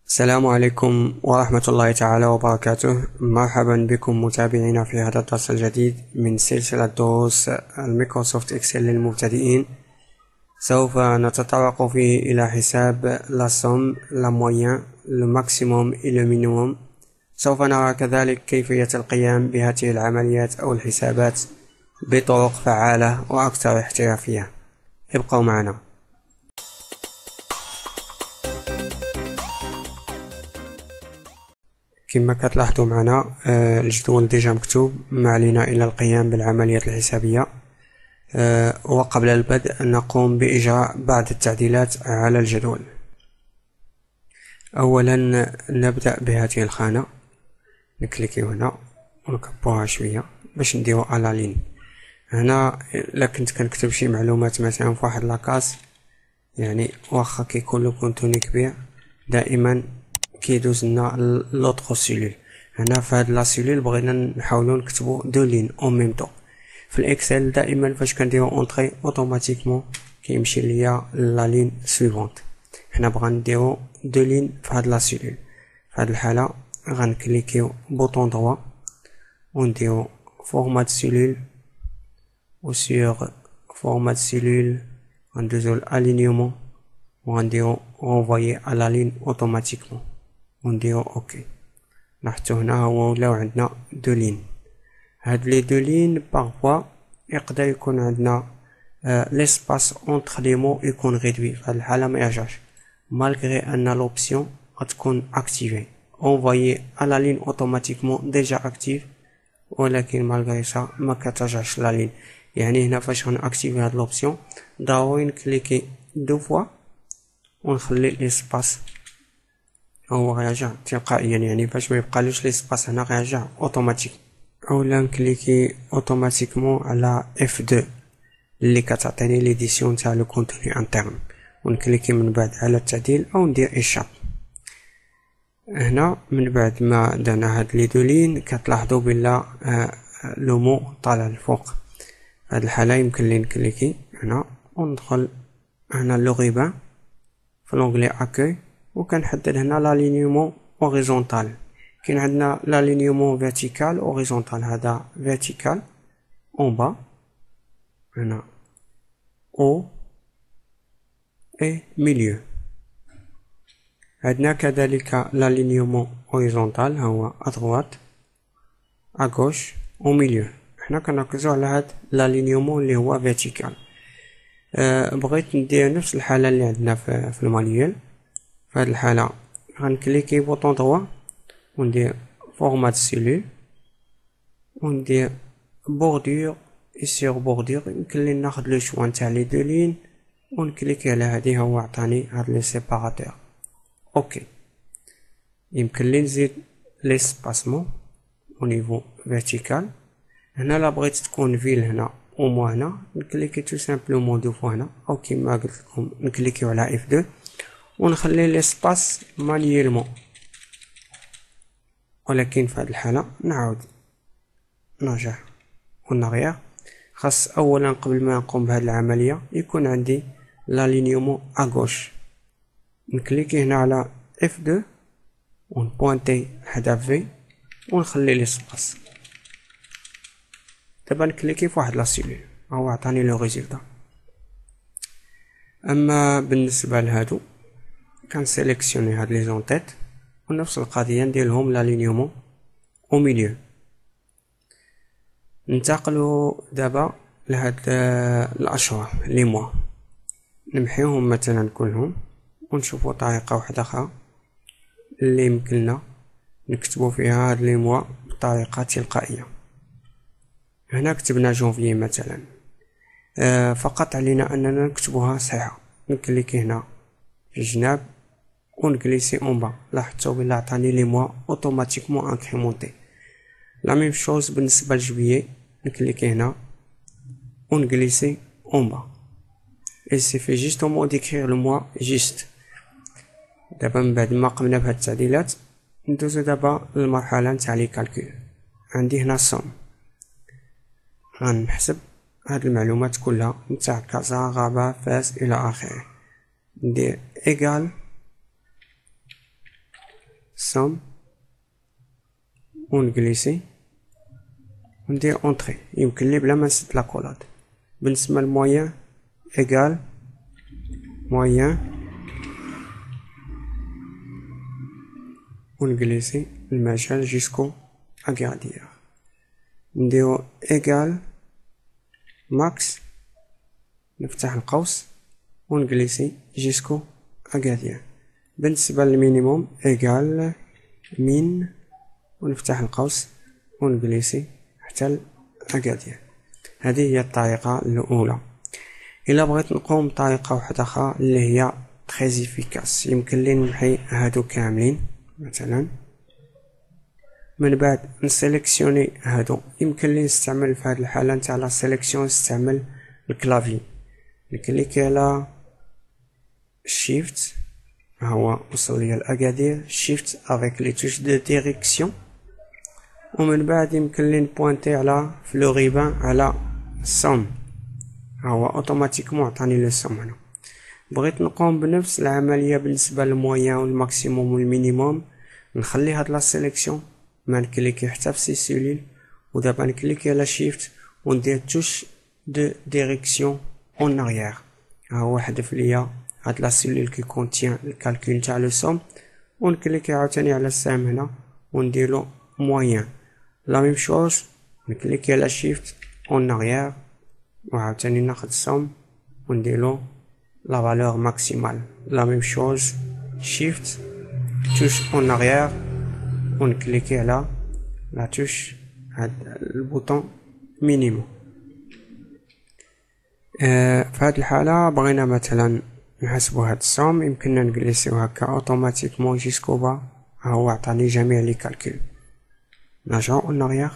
السلام عليكم ورحمة الله تعالى وبركاته. مرحبا بكم متابعينا في هذا الدرس الجديد من سلسلة دروس الميكروسوفت إكسل للمبتدئين. سوف نتطرق فيه إلى حساب لا سوم، لا موين، لو ماكسيموم et le minimum. سوف نرى كذلك كيفية القيام بهذه العمليات أو الحسابات بطرق فعالة وأكثر احترافية. ابقوا معنا. كما كتلاحظوا معنا الجدول ديجا مكتوب، ما علينا إلا القيام بالعمليات الحسابية. وقبل البدء نقوم بإجراء بعض التعديلات على الجدول. أولا نبدأ بهذه الخانة، نكليكيو هنا ونكبرها شوية باش نديرو ألالين. هنا إلا كنت كنكتب شي معلومات مثلا في واحد لاكاس، يعني واخا كيكون لو كونتوني كبير دائما كيدوز لنا لوطخ سيلول. هنا في هاد لا سيلول بغينا نحاولو نكتبو دو لين اون ميم طون. في الاكسل دائما فاش كنديرو اونطري اوتوماتيكمون كيمشي ليا لا لين سويفونت. حنا بغا نديرو دو لين في هاد لا سيلول. في هاد الحالة غنكليكيو بوطون دروا ونديرو فورمات سيلول، و سور فورمات سيلول غندوزو لالينيومون وغنديرو renvoyer à la ligne automatiquement ونديرو اوكي. لاحظتوا هنا هو ولاو عندنا دو لين. هاد لي دو لين بارفوا يقدر يكون عندنا ليسباس اونتر لي مو يكون ريدوي. في هاد الحالة ما يرجعش مالغري ان لوبسيون غتكون اكتيفي renvoyer à la ligne automatiquement ديجا اكتيف، ولكن مالغري سا ما كترجعش لا لين. يعني هنا فاش غنأكتيفي هاد لوبسيون ضروري نكليكي دو فوا ونخلي ليسباس هو غيرجع تلقائيا. يعني باش ما يبقالوش ليسباس هنا غيرجع اوتوماتيك. اولا نكليكي اوتوماتيكمون على F2 اللي كتعطيني ليديسيون تاع لو كونتوني انترن، ونكليكي من بعد على التعديل او ندير ايشاب. هنا من بعد ما درنا هاد لي دو لين كتلاحظوا بلا لو مو طالع الفوق. هاد الحالة يمكن لي نكليكي هنا وندخل هنا لوغيبان في لونغلي اكوي، وكنحدد هنا لالينيومون اوريزونتال. كاين عندنا لالينيومون فيرتيكال اوريزونتال، هذا فيرتيكال اون با هنا او اي ميليو. عندنا كذلك لالينيومون اوريزونتال هو ادروات اغوش او ميليو. حنا كنركزو على هاد لالينيومون اللي هو فيرتيكال. بغيت ندير نفس الحالة اللي عندنا في المانيوال. في هذه الحالة غنكليكي بوطون دروا وندير فورمات سيلول وندير بوردور اي سور بوردور. يمكن لي ناخد لو شوا نتاع لي دو لين ونكليكي على هذه، هو عطاني هاد لي سيباراتور. اوكي. يمكن لي نزيد ليسباسمون او نيفو فيرتيكال. هنا لا بغيت تكون فيل هنا او موا هنا نكليكي تو سامبلومون دو فوا هنا، او كيما قلت لكم نكليكيو على F2 ونخلي ليسباس مانييلمون. ولكن في هذه الحالة نعاود نرجع ونغير. خاص اولا قبل ما نقوم بهذه العملية يكون عندي لالينيومون اغوش. نكليكي هنا على F2 ونبوانتي حدا في ونخلي ليسباس. دابا نكليكي في واحد لا سيلول هو عطاني لو ريزولطا. اما بالنسبه لهادو كنسيليكسيوني هاد لي زونطيت ونفس القضيه نديرلهم لالينيومون او ميليو. ننتقلوا دابا لهاد الاشهر لي موا، نمحيوهم مثلا كلهم ونشوفوا طريقه واحده اخرى اللي يمكننا نكتبوا فيها هاد لي موا بطريقه تلقائيه. هنا كتبنا جونفيي مثلا، فقط علينا اننا نكتبوها صحيحه. نكليكي هنا في الجناب ونجليسي اون با. لاحظتوا بلا عطاني لي موا اوتوماتيكمون انكريمونتي. لا ميم شوز بالنسبه لجويي، نكليكي هنا ونجليسي اون با اي سي في جوستومون ديكرير لو موا جيست. دابا من بعد ما قمنا بهاد التعديلات ندوزو دابا للمرحله نتاع لي كالكول. عندي هنا الصوم، غنحسب هاد المعلومات كلها نتاع كازا غابة فاس الى اخره. ندير ايغال somme ونجليسي وندير اونتري. يمكن لي بلا ما نسد لاكولاد. بالنسبة للمويان ايكال مويان ونجليسي المجال جيسكو اغادير. نديرو ايكال ماكس نفتح القوس ونجليسي جيسكو اغادير. بالنسبة للمينيموم ايكال مين ونفتح القوس ونجليسي حتى اغادير. هذه هي الطريقة الأولى. إلا بغيت نقوم بطريقة واحدة أخرى اللي هي تري إفيكاس، يمكن لي نمحي هادو كاملين مثلا، من بعد نسيليكسيوني هادو. يمكن لي نستعمل في هاد الحالة نتاع لا سيليكسيون نستعمل الكلافي، نكليكي على شيفت ها هو وصل ليا الأكادير، شيفت افيك لي توش دو ديريكسيون، ومن بعد يمكن لي نبوانتي على في لو غيبان على الصوم، ها هو اوتوماتيكمون عطاني لو صوم. هنا بغيت نقوم بنفس العملية بالنسبة للمويان والماكسيموم والمينيموم، نخلي هاد لا سيليكسيون ما نكليكي حتى في سي سيلول، ودابا نكليكي على شيفت وندير توش دو ديريكسيون اون اريير، ها هو حذف ليا هاد لا سيلول كي كونتيان الكالكول تاع لو سوم، ونكليكي عاوتاني على السهم هنا ونديرلو مويان. لا ميم شوز نكليكي على شيفت اون اريير وعاوتاني ناخد السوم ونديرلو لا فالور ماكسيمال. لا ميم شوز شيفت توش اون اريير ونكليكي على لا توش هاد البوطون مينيموم. في هاد الحالة بغينا مثلا نحسبو هاد السوم، يمكننا نجلسيو هكا اوتوماتيكمون جيسكو با، ها هو عطاني جميع لي كالكول. نرجعو اون اريير،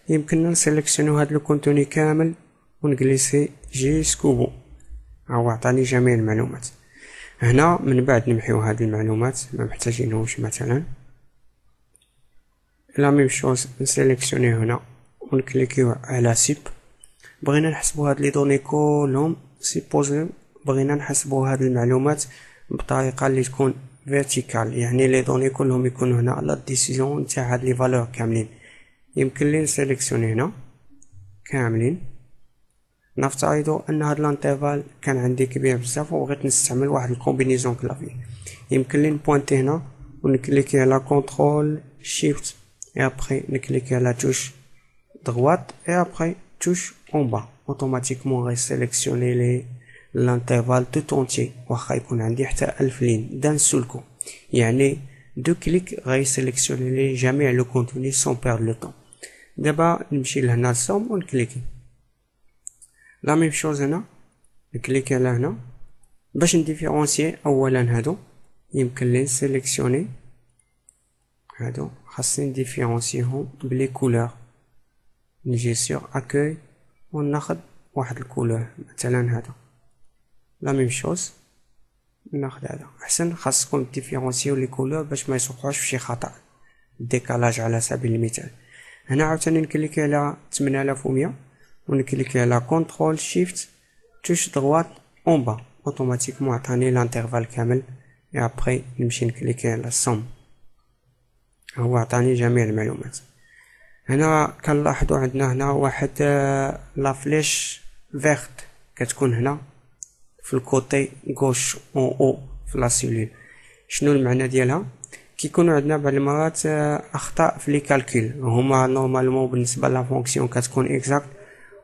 يمكننا نسيليكسيونيو هاد لو كونتوني كامل ونجلسي جيسكو بو، ها هو عطاني جميع المعلومات. هنا من بعد نمحيو هاد المعلومات ما محتاجينهمش مثلا. لا ميم شوز نسيليكسيوني هنا ونكليكيو على سيب. بغينا نحسبو هاد لي دوني كلهم، سيبوزي بغينا نحسبو هاد المعلومات بطريقه اللي تكون فيرتيكال، يعني لي دوني كلهم يكونوا هنا لا ديسيزيون نتاع هاد لي فالور كاملين. يمكن لي نسيليكسيوني هنا كاملين، نفترض ان هاد لانترفال كان عندي كبير بزاف وبغيت نستعمل واحد الكومبينيزون كلافي. يمكن لي نبوينتي هنا ونكليكي على كونترول شيفت et après نكليكي على touche droite et après touche en bas. automatiquement résélectionner l'intervalle tout entier واخا يكون عندي حتى 1000 لين d'un seul coup، يعني دو كليك غيسيليكسيوني لي جميع لو كونتوني sans perdre le temps. دابا نمشي لهنا الصوم ونكليكي لا ميم شوز هنا، نكليكي على هنا باش نديفيرونسيي. اولا هادو يمكن لي نسيليكسيوني هادو، خاصني نديفيرونسيهم بلي كولور. نجي سور اكوي وناخد واحد الكولور مثلا هذا. لا ميم شوز ناخد هذا احسن، خاصكم ديفيرونسيو لي كولور باش ما يوقعوش في شي خطا ديكالاج على سبيل المثال. هنا عاوتاني نكليكي على 8100 ونكليكي على كونترول شيفت توش دروات اون با، اوتوماتيكمون عطاني لانترفال كامل. اي ابري نمشي نكليكي على الصوم، هو عطاني جميع المعلومات. هنا كنلاحظوا عندنا هنا واحد لا فليش فيرت كتكون هنا في الكوتي غوش اون او في لا سيلول. شنو المعنى ديالها؟ كيكونوا عندنا بعض المرات اخطاء في لي كالكول، هما نورمالمون بالنسبه لا فونكسيون كتكون اكزاكت،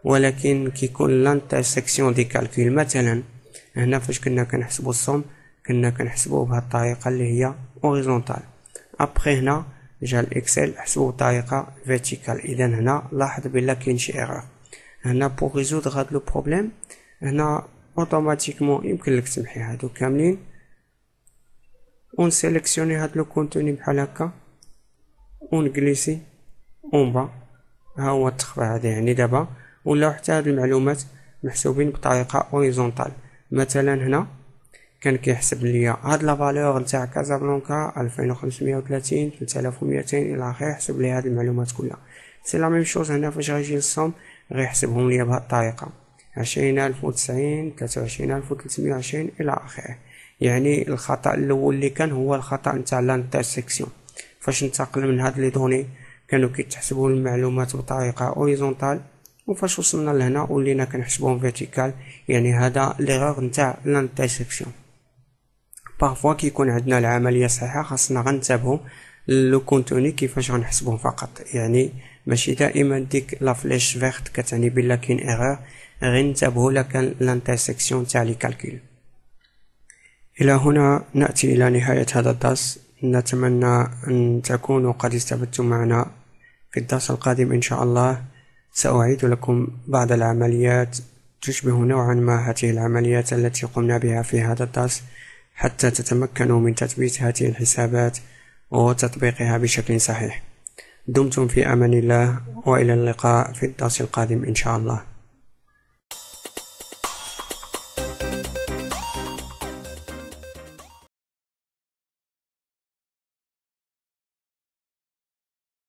ولكن كيكون لانترسيكسيون دي كالكول. مثلا هنا فاش كنا كنحسبوا الصوم كنا كنحسبوه بهذه الطريقه اللي هي اوريزونتال، ابري هنا جا الاكسل حسبوه بطريقه فيرتيكال. اذا هنا لاحظ بلا كاين شي ايرور. هنا بور ريزودر هاد لو بروبليم هنا اوتوماتيكمون يمكن لك تمحي هادو كاملين ونسيليكسيوني هاد لو كونتوني بحال هكا ونجليسي اون با، ها هو التخبع هذا. يعني دابا ولاو حتى هاد المعلومات محسوبين بطريقه اوريزونتال. مثلا هنا كان كيحسب ليا هاد لا فالور نتاع كازابلانكا 2530 3200 الى اخره، يحسب لي هاد المعلومات كلها. سي لا ميم شوز هنا فاش غيجي الصوم غيحسبهم ليا بهاد الطريقه 20090 23320 الى اخره. يعني الخطا الاول اللي كان هو الخطا نتاع لانترسيكسيون. فاش ننتقل من هاد لي دوني كانوا كيتحسبوا المعلومات بطريقه اوريزونتال، وفاش وصلنا لهنا ولينا كنحسبوهم فيرتيكال. يعني هذا ليغور نتاع لانترسيكسيون. بارفوا كيكون عندنا العمليه صحيحه خاصنا غنتبهوا لو كونتوني كيفاش غنحسبوه فقط، يعني ماشي دائما ديك لا فليش فيرت كتعني بلا كاين ايرور، غير نتبهوا لكان لانترسيكسيون تاع لي كالكول. الى هنا ناتي الى نهايه هذا الدرس. نتمنى ان تكونوا قد استفدتم معنا. في الدرس القادم ان شاء الله سأعيد لكم بعض العمليات تشبه نوعا ما هذه العمليات التي قمنا بها في هذا الدرس، حتى تتمكنوا من تثبيت هذه الحسابات وتطبيقها بشكل صحيح. دمتم في أمان الله، وإلى اللقاء في الدرس القادم إن شاء الله.